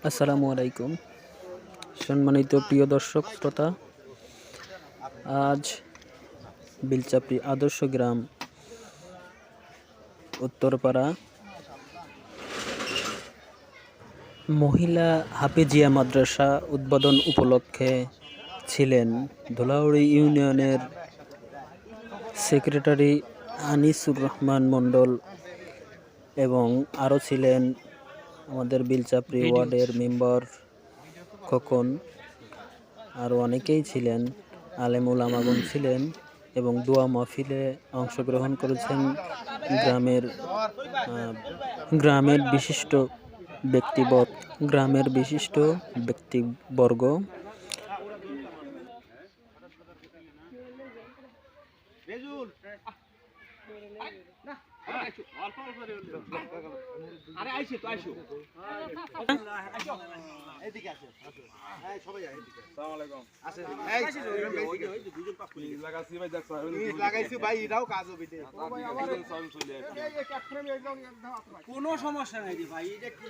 আসসালামু আলাইকুম, সম্মানিত প্রিয় দর্শক শ্রোতা। আজ বিলচাপড়ি আদর্শ গ্রাম উত্তরপাড়া মহিলা হাফেজিয়া মাদ্রাসা উদ্বোধন উপলক্ষে ছিলেন ধুলাউড়ি ইউনিয়নের সেক্রেটারি আনিসুর রহমান মণ্ডল এবং আরও ছিলেন আমাদের বিলচাপড়ি ওয়ার্ডের মেম্বার খোকন, আরও অনেকেই ছিলেন, আলেম ওলামাগণ ছিলেন এবং দোয়া মাহফিলে অংশগ্রহণ করেছেন গ্রামের বিশিষ্ট ব্যক্তিবর্গ। কোনো সমস্যা নাই ভাই, এটা কি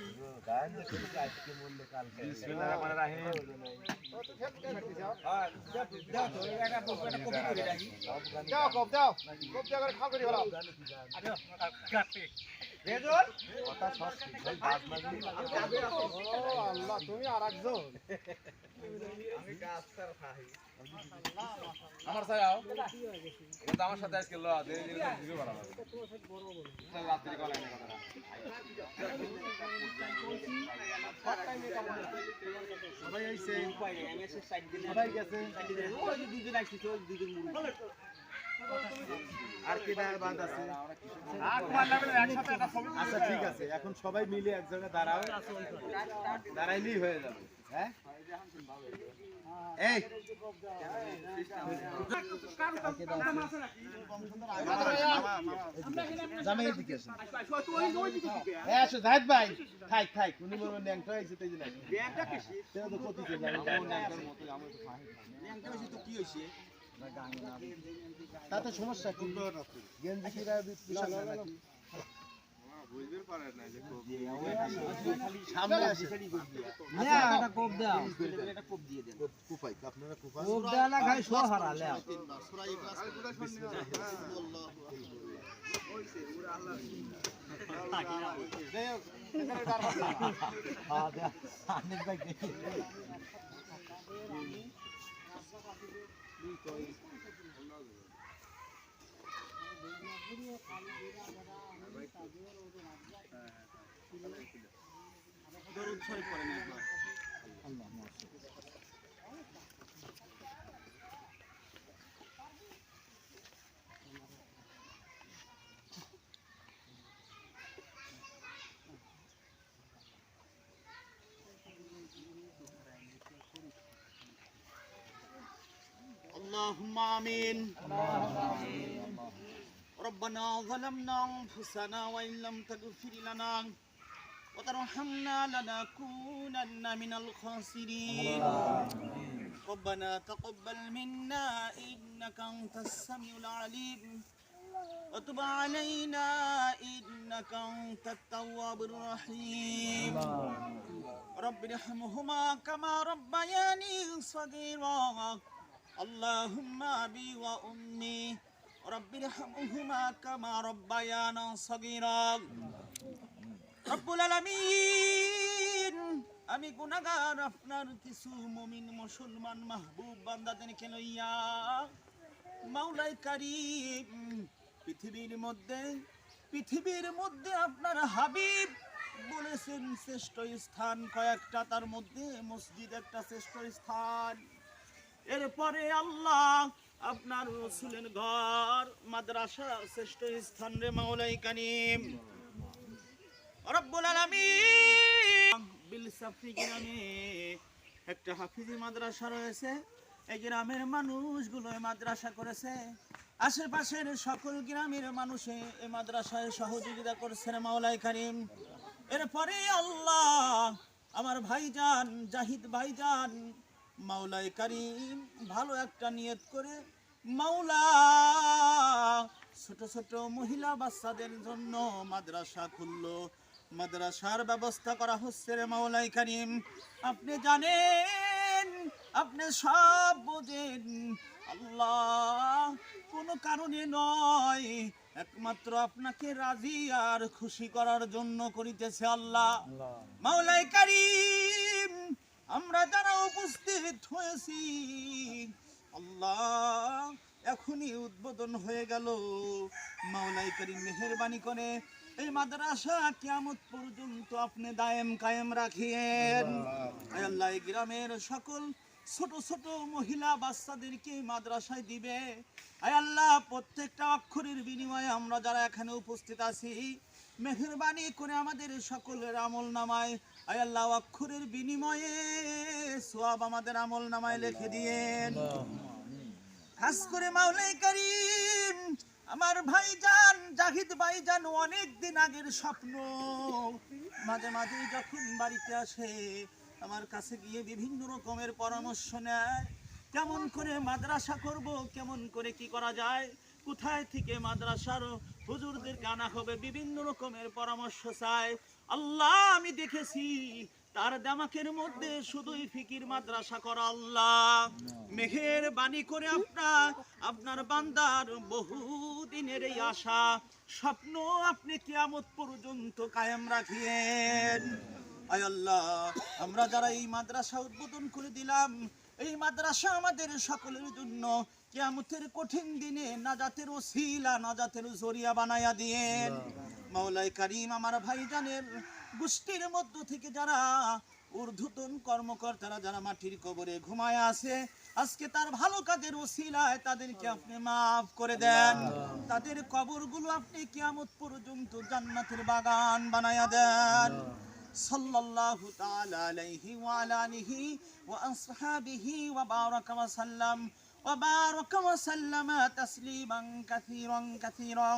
তুমি আর একজন আমার আমার সাথে আজকে আর কি বাদ আছে? আচ্ছা ঠিক আছে, এখন সবাই মিলে এক জায়গায় দাঁড়াইলেই হয়ে যাবে। হ্যাঁ এই জাহিদ ভাই থাক উনি বলবেন ন্যাংটা হয়েছে কি হয়েছে তাতে সমস্যা কি? গেঞ্জি কিরা বুঝতে পারে না যে সামনে আসে না এটা কোপ দাও, এটা কোপ দিয়ে দেন। কোপাই আপনারা কোপা কোপ দাও না গায় সো হারালে তিনবার সূরা ইখলাস বিসমিল্লাহ আল্লাহু ওইছে ওরা আল্লাহ দেও এখানে ডার হ্যাঁ দে অনেক ভাই দেখি দরুদ শরীফ পড়েন একবার। اللهم آمين. ربنا ظلمنا أنفسنا وإن لم تغفر لنا وترحمنا لنكونن من الخاسرين. ربنا تقبل منا إنك أنت السميع العليم وتب علينا إنك أنت التواب الرحيم. رب ارحمهما كما ربياني صغيرا. اللهم أبي وأمي رب ارحمهما كما ربيانا صغيرا. রব্বুল আলামিন, আমি গুনাহগার আপনার কিছু মুমিন মুসলমান মাহবুব বান্দাদেরকে লইয়া মাওলাই কারীম পৃথিবীর মধ্যে আপনার হাবিব বলেছেন শ্রেষ্ঠ স্থান কয়েকটা, তার মধ্যে মসজিদ একটা শ্রেষ্ঠ স্থান। এরপরে আল্লাহ আপনার রাসূলের ঘর মাদ্রাসা শ্রেষ্ঠ স্থান রে মাওলাই কারীম। রব্বুল আলামিন, বিলচাপড়ি গ্রামে একটা হাফিজি মাদ্রাসা রয়েছে। এই গ্রামের মানুষগুলো মাদ্রাসা করেছে, আশেপাশের সকল গ্রামের মানুষে এই মাদ্রাসায় সহযোগিতা করছেন মাওলাই কারীম। এরপরে আল্লাহ আমার ভাইজান জাহিদ ভাইজান মাওলাই কারীম ভালো একটা নিয়ত করে মাওলা ছোট ছোট মহিলা বাচ্চাদের জন্য মাদ্রাসা খুললো। মাদ্রাসার ব্যবস্থা করা হচ্ছে রে মাওলাই কারীম। আপনি জানেন, আপনি সব বোঝেন। আল্লাহ কোনো কারণে নয়, একমাত্র আপনাকে রাজি আর খুশি করার জন্য করিতেছে আল্লাহ। মাওলাই কারীম, আমরা যারা উপস্থিত হয়েছি আল্লাহ, এখনই উদ্বোধন হয়ে গেল। মাওলাই কারীম মেহেরবানি করে এই মাদ্রাসা কিয়ামত পর্যন্ত আপনি দায়েম কায়েম রাখিয়েন। আয় আল্লাহ, এই গ্রামের সকল ছোট ছোট মহিলা বাচ্চাদেরকে মাদ্রাসায় দিবে। আয় আল্লাহ, প্রত্যেকটা অক্ষরের বিনিময়ে আমরা যারা এখানে উপস্থিত আছি, মেহেরবানি করে আমাদের সকলের আমল নামায়, আয় আল্লাহ, অক্ষরের বিনিময়ে সওয়াব আমাদের আমল নামায় লিখে দিয়েন। খাস করে মাওলাই কারীম, আমার ভাইজান জাহিদ ভাইজান অনেক দিন আগের স্বপ্ন, মাঝে মাঝে যখন বাড়িতে আসে আমার কাছে গিয়ে বিভিন্ন রকমের পরামর্শ নেয়। কেমন করে মাদ্রাসা করব, কেমন করে কি করা যায়, কোথায় থেকে মাদ্রাসার হুজুরদের গানা হবে, বিভিন্ন রকমের পরামর্শ চায়। আল্লাহ, আমি দেখেছি তার দামাকের মধ্যে শুধুই ফিকির মাদ্রাসা করা। আল্লাহ মেহেরবানি করে আপনার বান্দার বহুদিনের এই আশা স্বপ্ন আপনি কিয়ামত পর্যন্ত কায়েম রাখিয়েন। আয় আল্লাহ, আমরা যারা এই মাদ্রাসা উদ্বোধন করে দিলাম, এই মাদ্রাসা আমাদের সকলের জন্য কিয়ামতের কঠিন দিনে নাজাতের ওসিলা, নাজাতের জরিয়া বানায়া দিয়েন। মাওলাই কারীম, আমার ভাইজানের গোষ্ঠীর মধ্য থেকে যারা ঊর্ধ্বতন কর্মকর্তারা যারা মাটির কবরে ঘুমায় আছে, আজকে তার ভালো কাজের ওসিলায় তাদেরকে আপনি মাফ করে দেন। তাদের কবরগুলো আপনি কিয়ামত পর্যন্ত জান্নাতের বাগান বানায়া দেন। সাল্লাল্লাহু তাআলা আলাইহি ওয়া আলা আলিহি ওয়া আসহাবিহি ওয়া বারাকা ওয়া সাল্লাম ওয়া বারাকা ওয়া সাল্লামা তাসলিমান কাসীরান কাসীরা।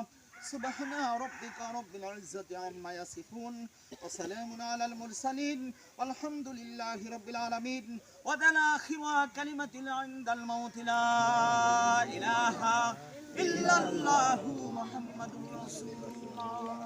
سبحان ربك رب العزة عما يصفون وسلام على المرسلين والحمد لله رب العالمين. وذل آخر كلمة عند الموت لا إله إلا الله محمد رسول الله.